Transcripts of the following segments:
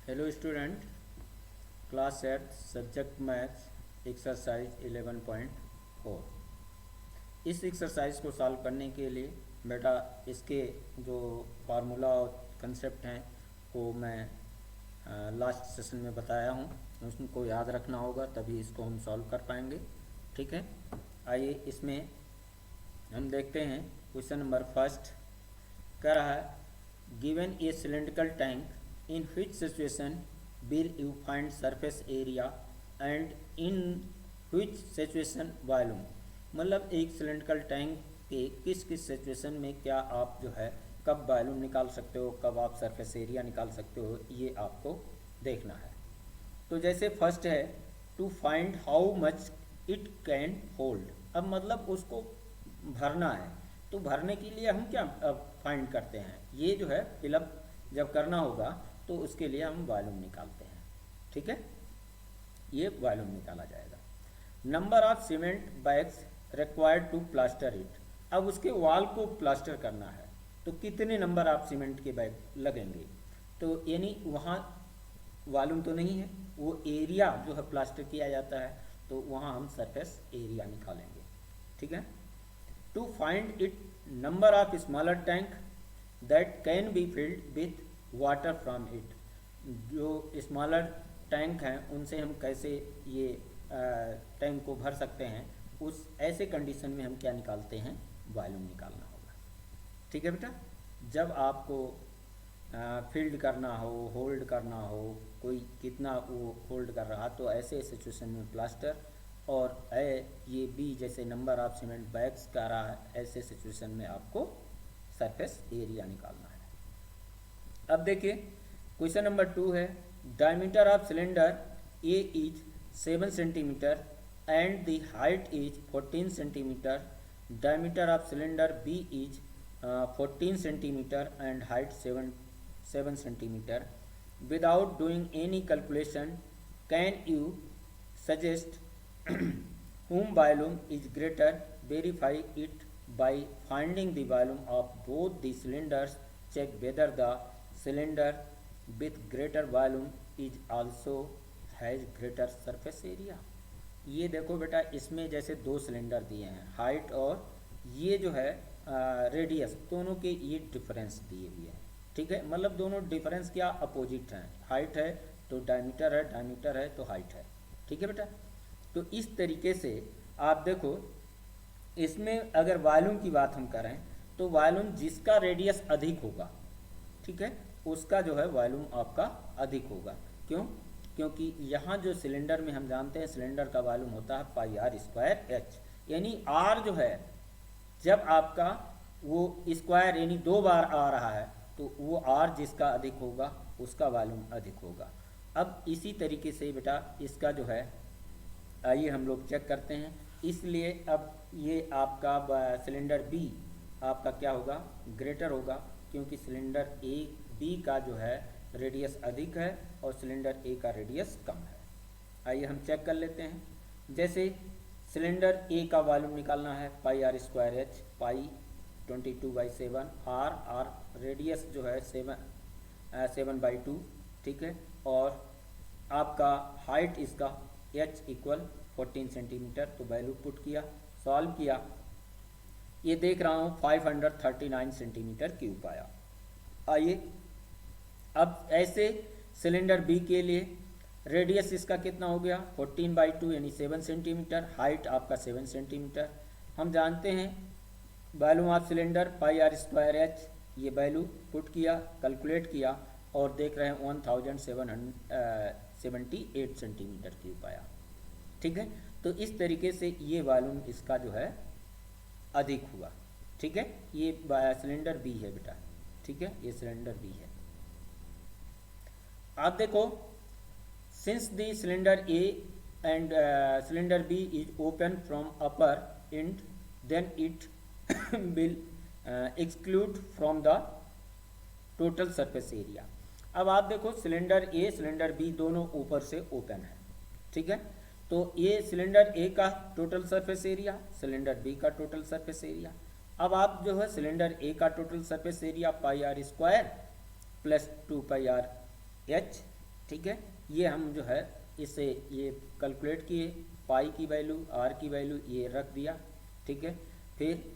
Hello student, class 8 subject maths exercise 11.4। इस exercise को solve करने के लिए बेटा इसके जो फार्मूला और कंसेप्ट हैं वो मैं लास्ट सेशन में बताया हूँ, उसको याद रखना होगा, तभी इसको हम सॉल्व कर पाएंगे। ठीक है, आइए इसमें हम देखते हैं। क्वेश्चन नंबर फर्स्ट कह रहा है, given A cylindrical tank in which situation will you find surface area and in which situation volume। मतलब एक सिलेंड्रिकल टैंक के किस किस सिचुएशन में क्या आप जो है कब वॉल्यूम निकाल सकते हो, कब आप सरफेस एरिया निकाल सकते हो, ये आपको देखना है। तो जैसे फर्स्ट है to find how much it can hold. अब मतलब उसको भरना है, तो भरने के लिए हम क्या फाइंड करते हैं, ये जो है फिलअप जब करना होगा तो उसके लिए हम वॉल्यूम निकालते हैं। ठीक है, ये वॉल्यूम निकाला जाएगा। Number of cement bags required to plaster it. अब उसके वॉल को प्लास्टर करना है तो कितने नंबर ऑफ सीमेंट के बैग लगेंगे, तो यानी वहाँ वॉल्यूम तो नहीं है, वो एरिया जो है प्लास्टर किया जाता है, तो वहाँ हम सरफेस एरिया निकालेंगे। ठीक है, to find it number of smaller tank that can be filled with water from it. जो स्मॉलर टैंक हैं उनसे हम कैसे ये टैंक को भर सकते हैं, उस ऐसे कंडीशन में हम क्या निकालते हैं, वॉल्यूम निकालना होगा। ठीक है बेटा, जब आपको फील्ड करना हो, होल्ड करना हो, कोई कितना वो होल्ड कर रहा, तो ऐसे सिचुएशन में प्लास्टर, और ये बी जैसे नंबर ऑफ सीमेंट बैग्स का रहा है, ऐसे सिचुएशन में आपको सरफेस एरिया निकालना है। अब देखिए क्वेश्चन नंबर 2 है, diameter of cylinder A is 7 centimetre and the height is 14 centimetre. Diameter of cylinder B is 14 centimetre and height 7 centimetre. Without doing any calculation can you suggest whom volume is greater? Verify it by finding the volume of both the cylinders. Check whether the cylinder with greater volume is also has greater surface area। ये देखो बेटा, इसमें जैसे दो cylinder दिए हैं, height और ये जो है रेडियस, दोनों के ये डिफरेंस दिए हुए हैं। ठीक है, मतलब दोनों डिफरेंस क्या अपोजिट हैं, हाइट है तो डायमीटर है, डायमीटर है तो हाइट है। ठीक है बेटा, तो इस तरीके से आप देखो, इसमें अगर वॉल्यूम की बात हम करें तो वॉल्यूम जिसका रेडियस अधिक होगा, ठीक है, उसका जो है वॉल्यूम आपका अधिक होगा। क्यों? क्योंकि यहाँ जो सिलेंडर में हम जानते हैं सिलेंडर का वॉल्यूम होता है पाई आर स्क्वायर एच, यानी आर जो है जब आपका वो स्क्वायर यानी 2 बार आ रहा है तो वो आर जिसका अधिक होगा उसका वॉल्यूम अधिक होगा। अब इसी तरीके से बेटा इसका जो है, आइए हम लोग चेक करते हैं। इसलिए अब ये आपका सिलेंडर बी आपका क्या होगा, ग्रेटर होगा, क्योंकि सिलेंडर ए बी का जो है रेडियस अधिक है और सिलेंडर ए का रेडियस कम है। आइए हम चेक कर लेते हैं। जैसे सिलेंडर ए का वॉल्यूम निकालना है pi r square h, pi 22/7, r radius जो है 7/2। ठीक है, और आपका हाइट इसका h इक्वल 14 सेंटीमीटर, तो वैल्यू पुट किया, सॉल्व किया, ये देख रहा हूँ 539 सेंटीमीटर क्यूब आया। आइए अब ऐसे सिलेंडर बी के लिए रेडियस इसका कितना हो गया, 14/2 यानी 7 सेंटीमीटर, हाइट आपका 7 सेंटीमीटर। हम जानते हैं value of cylinder pi r square h, ये वैल्यू पुट किया, कैलकुलेट किया और देख रहे हैं 1778 सेंटीमीटर क्यूब आया। ठीक है, तो इस तरीके से ये वॉल्यूम इसका जो है अधिक हुआ। ठीक है, ये सिलेंडर बी है बेटा। ठीक है, ये सिलेंडर बी है। आप देखो, since the cylinder A and cylinder B is open from upper end then it will exclude from the total surface area. अब आप देखो, सिलेंडर ए सिलेंडर बी दोनों ऊपर से ओपन है। ठीक है, तो ये सिलेंडर ए का total surface area, cylinder B का टोटल सरफेस एरिया। अब आप जो है सिलेंडर ए का total surface area pi r square plus 2 pi r h ठीक है, ये हम जो है इसे ये कैलकुलेट किए, पाई की वैल्यू, आर की वैल्यू ये रख दिया। ठीक है, फिर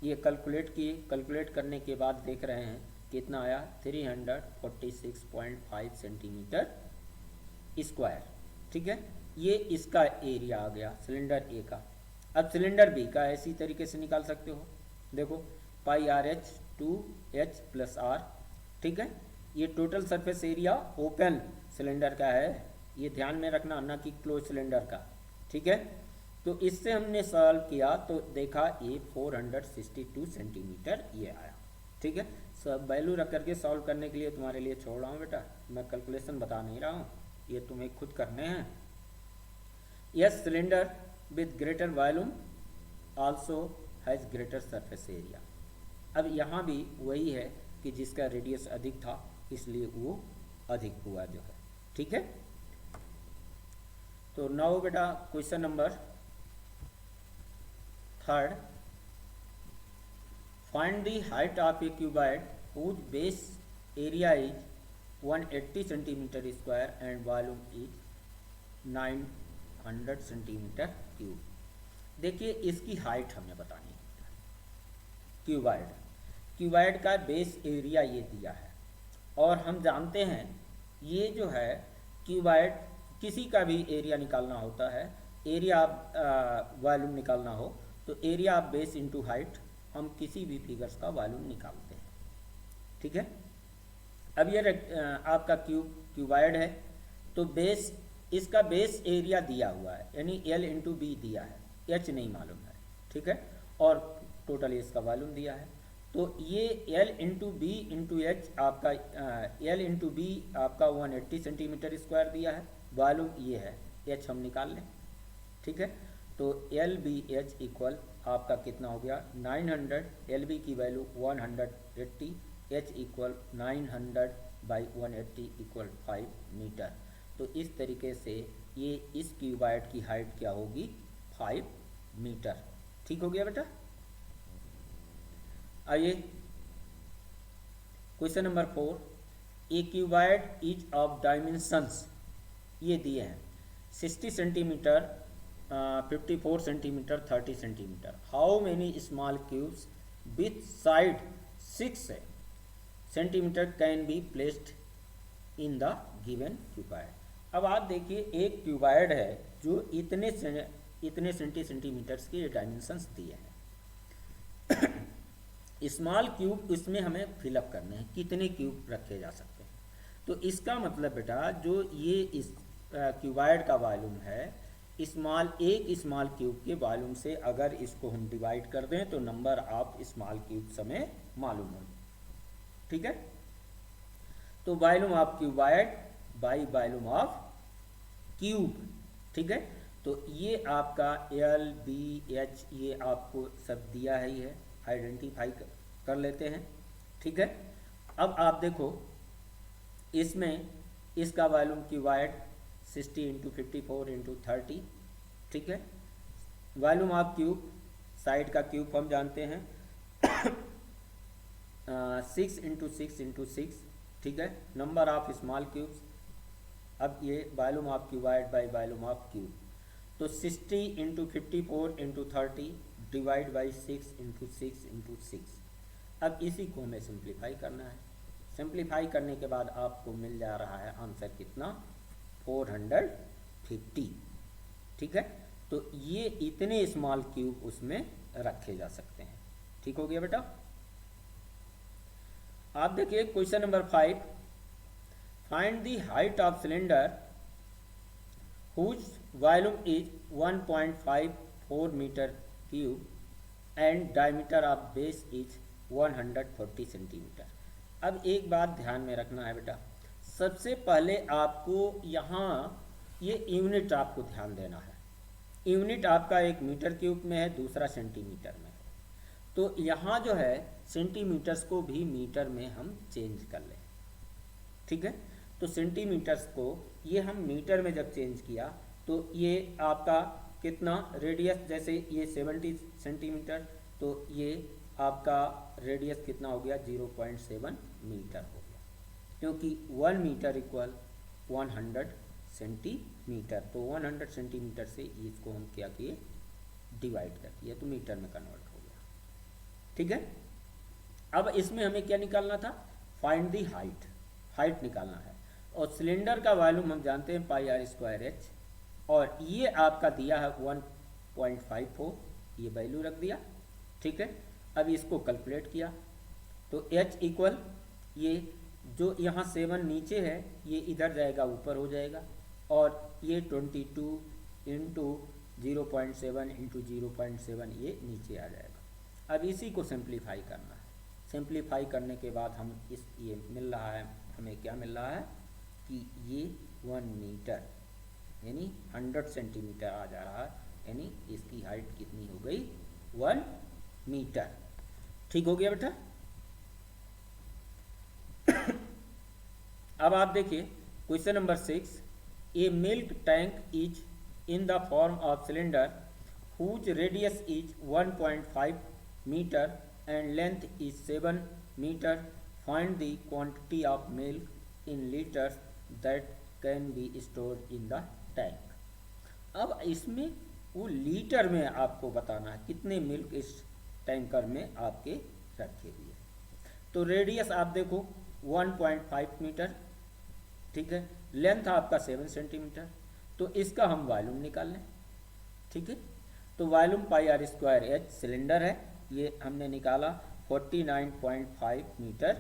ये कैलकुलेट किए, कैलकुलेट करने के बाद देख रहे हैं कितना आया, 346.5 सेंटीमीटर स्क्वायर। ठीक है, ये इसका एरिया आ गया सिलेंडर ए का। अब सिलेंडर बी का ऐसी तरीके से निकाल सकते हो, देखो pi r h 2h plus r. ठीक है, ये total surface area open cylinder का है, ये ध्यान में रखना, ना कि क्लोज सिलेंडर का। ठीक है, तो इससे हमने सॉल्व किया तो देखा ये 462 सेंटीमीटर ये आया। ठीक है, सब वैल्यू रख करके सॉल्व करने के लिए तुम्हारे लिए छोड़ रहा हूँ बेटा, मैं कैलकुलेशन बता नहीं रहा हूँ, ये तुम्हें खुद करने हैं। Yes, cylinder with greater volume also has greater surface area. अब यहाँ भी वही है कि जिसका रेडियस अधिक था इसलिए वो अधिक हुआ जो है। ठीक है, तो नाउ बेटा question number 3, find the height of a cuboid whose base area is 180 centimetre square and volume is 900 centimetre cube. देखिए इसकी हाइट हमें बतानी है। क्यूबॉइड का बेस एरिया ये दिया है, और हम जानते हैं ये जो है क्यूबॉइड किसी का भी एरिया निकालना होता है, एरिया वॉल्यूम निकालना हो तो area of base into height, हम किसी भी फिगर्स का वॉल्यूम निकालते हैं। ठीक है, अब ये आपका क्यूबॉइड है तो बेस, इसका बेस एरिया दिया हुआ है, यानी L इंटू बी दिया है, H नहीं मालूम है। ठीक है, और टोटल इसका वॉल्यूम दिया है, तो ये L into B into H आपका L इंटू बी आपका 180 सेंटीमीटर स्क्वायर दिया है, वॉल्यूम ये है, H हम निकाल लें। ठीक है, तो एल बी एच इक्वल आपका कितना हो गया 900, एल बी की value 180, H equal 900 by 180 equal 5 metre. तो इस तरीके से ये इस क्यूबॉइड की हाइट क्या होगी 5 मीटर। ठीक हो गया बेटा। आइए question number 4, A cuboid is of dimensions ये दिए हैं 60 centimetre, 54 centimetre, 30 centimetre. How many small cubes with side 6 centimetre can be placed in the given cuboid. अब आप देखिए एक क्यूबॉइड है जो इतने सेंटीमीटर्स के डायमेंशंस दिए हैं। स्मॉल क्यूब इसमें हमें फिलअप करने हैं, कितने क्यूब रखे जा सकते हैं। तो इसका मतलब बेटा जो ये इस क्यूबॉइड का वॉल्यूम है, एक स्मॉल क्यूब के वॉल्यूम से अगर इसको हम डिवाइड कर दें तो नंबर ऑफ स्मॉल क्यूब्स हमें मालूम होंगे। ठीक है, तो volume of cuboid by volume of cube. ठीक है, तो ये आपका एल बी एच ये आपको सब दिया है, ही है, आइडेंटिफाई कर लेते हैं। ठीक है, अब आप देखो इसमें इसका वॉल्यूम क्यूबॉइड 60 इंटू 54 इंटू 30। ठीक है, वॉल्यूम ऑफ क्यूब, साइड का क्यूब हम जानते हैं 6 इंटू 6 इंटू 6। ठीक है, नंबर ऑफ स्मॉल क्यूब्स। अब ये volume of cuboid by volume of cube, तो 60 into 54 into 30 divide by 6 into 6 into 6। अब इसी को हमें सिंप्लीफाई करना है। सिंप्लीफाई करने के बाद आपको मिल जा रहा है आंसर कितना 450। ठीक है, तो ये इतने स्मॉल क्यूब उसमें रखे जा सकते हैं। ठीक हो गया बेटा। आप देखिए question number 5, find the height of cylinder whose volume is 1.54 metre cube and diameter of base is 140 centimetre. अब एक बात ध्यान में रखना है बेटा, सबसे पहले आपको यहाँ ये यूनिट आपको ध्यान देना है। यूनिट आपका एक मीटर क्यूब में है, दूसरा सेंटीमीटर में है, तो यहाँ जो है सेंटीमीटर्स को भी मीटर में हम चेंज कर लें। ठीक है, तो सेंटीमीटर्स को ये हम मीटर में जब चेंज किया तो ये आपका कितना रेडियस, जैसे ये 70 सेंटीमीटर, तो ये आपका रेडियस कितना हो गया 0.7 मीटर हो गया, क्योंकि 1 मीटर इक्वल 100 सेंटीमीटर। तो 100 सेंटीमीटर से इसको हम क्या किए, डिवाइड कर दिया, तो मीटर में कन्वर्ट हो गया। ठीक है, अब इसमें हमें क्या निकालना था, फाइंड दी हाइट, हाइट निकालना है। और सिलेंडर का वॉल्यूम हम जानते हैं पाई आर स्क्वायर एच, और ये आपका दिया है 1.54, ये वैल्यू रख दिया। ठीक है, अब इसको कैलकुलेट किया तो एच इक्वल, ये जो यहाँ 7 नीचे है ये इधर जाएगा, ऊपर हो जाएगा, और ये 22 इंटू 0.7 इंटू 0.7 ये नीचे आ जाएगा। अब इसी को सिंप्लीफाई करना है। सिंप्लीफाई करने के बाद हम ये मिल रहा है, हमें क्या मिल रहा है कि ये 1 मीटर यानी 100 सेंटीमीटर आ जा रहा है, यानी इसकी हाइट कितनी हो गई, 1 मीटर। ठीक हो गया बेटा। अब आप देखिए question number 6, a milk tank is in the form of cylinder whose radius is 1.5 metre and length is 7 metre, find the quantity of milk in litres that can be stored in the tank. अब इसमें वो litre में आपको बताना है कितने milk इस tanker में आपके रखे हुए। तो रेडियस आप देखो 1.5 मीटर, ठीक है, लेंथ आपका 7 सेंटीमीटर, तो इसका हम वॉल्यूम निकाल लें। ठीक है, तो volume pi r square h cylinder है, ये हमने निकाला 49.5 मीटर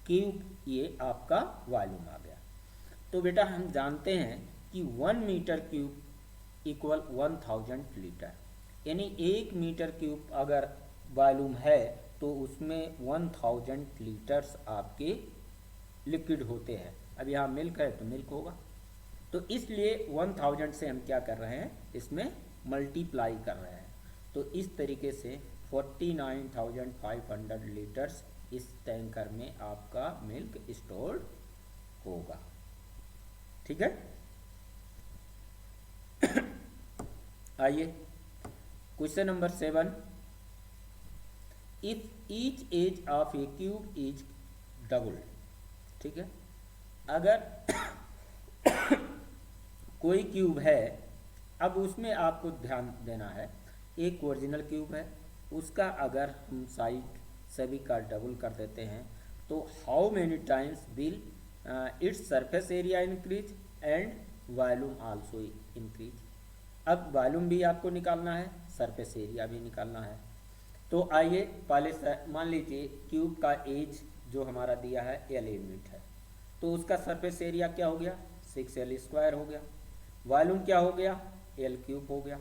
क्यूब, ये आपका वॉल्यूम आ गया। तो बेटा हम जानते हैं कि 1 मीटर क्यूब इक्वल 1000 लीटर, यानी 1 मीटर क्यूब अगर वॉल्यूम है तो उसमें 1000 लीटर्स आपके लिक्विड होते हैं। अब यहाँ मिल्क है तो मिल्क होगा, तो इसलिए 1000 से हम क्या कर रहे हैं, इसमें मल्टीप्लाई कर रहे हैं। तो इस तरीके से 49,500 लीटर्स इस टैंकर में आपका मिल्क स्टोर्ड होगा। ठीक है, आइए question number 7, if each edge of a cube is double. ठीक है, अगर कोई क्यूब है, अब उसमें आपको ध्यान देना है, एक ओरिजिनल क्यूब है, उसका अगर हम साइड सभी का डबल कर देते हैं तो how many times will its surface area increase and volume also increase. अब वॉल्यूम भी आपको निकालना है, सरफेस एरिया भी निकालना है। तो आइए पहले मान लीजिए क्यूब का एज जो हमारा दिया है L यूनिट है, तो उसका सरफेस एरिया क्या हो गया, 6L स्क्वायर हो गया, वॉल्यूम क्या हो गया, L क्यूब हो गया।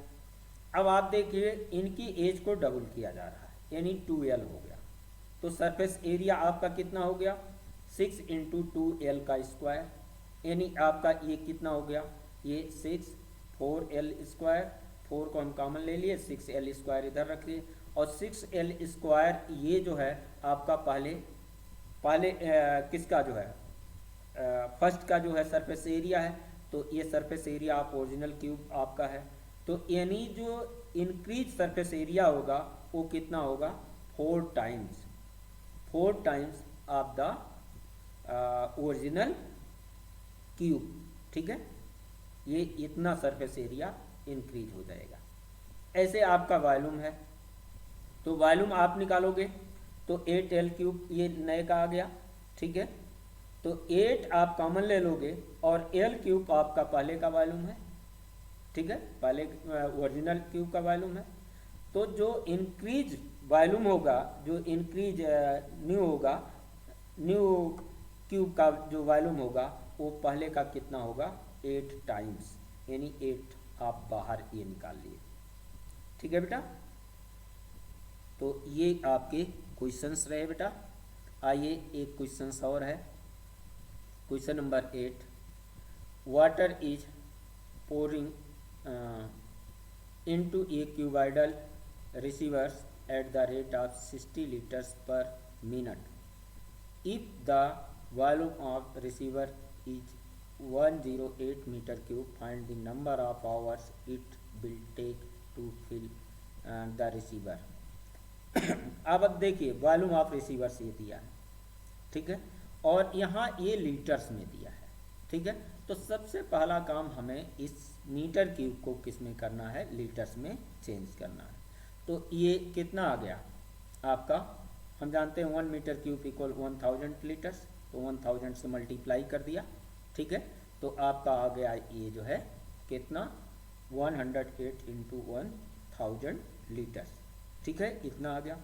अब आप देखिए इनकी एज को डबल किया जा रहा है, यानी 2L हो गया, तो सरफेस एरिया आपका कितना हो गया, 6 इंटू 2L का स्क्वायर, यानी आपका ये कितना हो गया, ये 6 4L स्क्वायर, 4 को हम कॉमन ले लिए, 6L स्क्वायर इधर रख लिए, और 6L स्क्वायर ये जो है आपका पहले किसका जो है, फर्स्ट का जो है सरफेस एरिया है, तो ये सरफेस एरिया आप ओरिजिनल क्यूब आपका है, तो यानी जो इंक्रीज सरफेस एरिया होगा वो कितना होगा, 4 times of the original cube. ठीक है, ये इतना सरफेस एरिया इंक्रीज हो जाएगा। ऐसे आपका वॉल्यूम है, तो वॉल्यूम आप निकालोगे तो 8L क्यूब ये नए का आ गया। ठीक है, तो 8 आप कॉमन ले लोगे और L क्यूब आपका पहले का वॉल्यूम है। ठीक है, पहले ओरिजिनल क्यूब का वॉल्यूम है, तो जो इंक्रीज वॉल्यूम होगा, जो इंक्रीज न्यू होगा, न्यू क्यूब का जो वॉल्यूम होगा वो पहले का कितना होगा, 8 टाइम्स, यानी 8 आप बाहर ये निकाल लिए। ठीक है बेटा, तो ये आपके क्वेश्चंस रहे बेटा। आइए एक क्वेश्चंस और है, question number 8, water is pouring into a cuboidal receivers at the rate of 60 liters per minute. If the volume of receiver is 108 meter cube, find the number of hours it will take to fill the receiver. अब देखिए volume of receiver से दिया है, ठीक है, और यहाँ ये लीटर्स में दिया है। ठीक है। तो सबसे पहला काम हमें इस मीटर क्यूब को किस में करना है, लीटर्स में चेंज करना है। तो ये कितना आ गया आपका, हम जानते हैं 1 मीटर क्यूब इक्वल 1000 लीटर्स, तो 1000 से मल्टीप्लाई कर दिया, ठीक है। तो आपका आ गया ये जो है कितना 108 इंटू 1000 लीटर्स, ठीक है, इतना आ गया।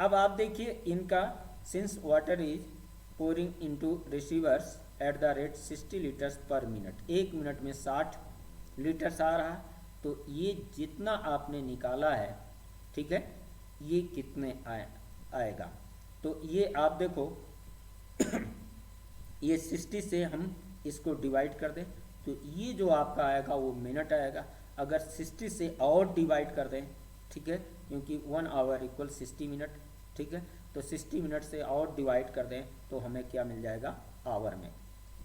अब आप देखिए इनका, since water is pouring into receivers at the rate 60 litres per minute, 1 minute में 60 लीटर्स आ रहा है, तो ये जितना आपने निकाला है, ठीक है, ये कितने आएगा। तो ये आप देखो ये 60 से हम इसको डिवाइड कर दें तो ये जो आपका आएगा वो मिनट आएगा। अगर 60 से और डिवाइड कर दें, ठीक है, क्योंकि 1 आवर इक्वल 60 मिनट, ठीक है, तो 60 मिनट से और डिवाइड कर दें तो हमें क्या मिल जाएगा आवर में,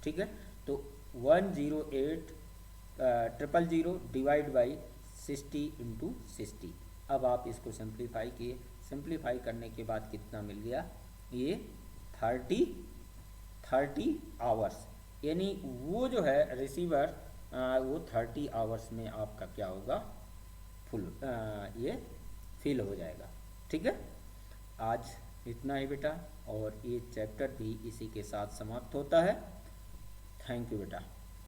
ठीक है। तो 108,000 डिवाइड बाई 60 इंटू 60। अब आप इसको सिंप्लीफाई किए, सिंप्लीफाई करने के बाद कितना मिल गया, ये 30 आवर्स, यानी वो जो है रिसीवर वो 30 आवर्स में आपका क्या होगा, फुल ये फिल हो जाएगा, ठीक है। आज इतना ही बेटा, और ये चैप्टर भी इसी के साथ समाप्त होता है। थैंक यू बेटा।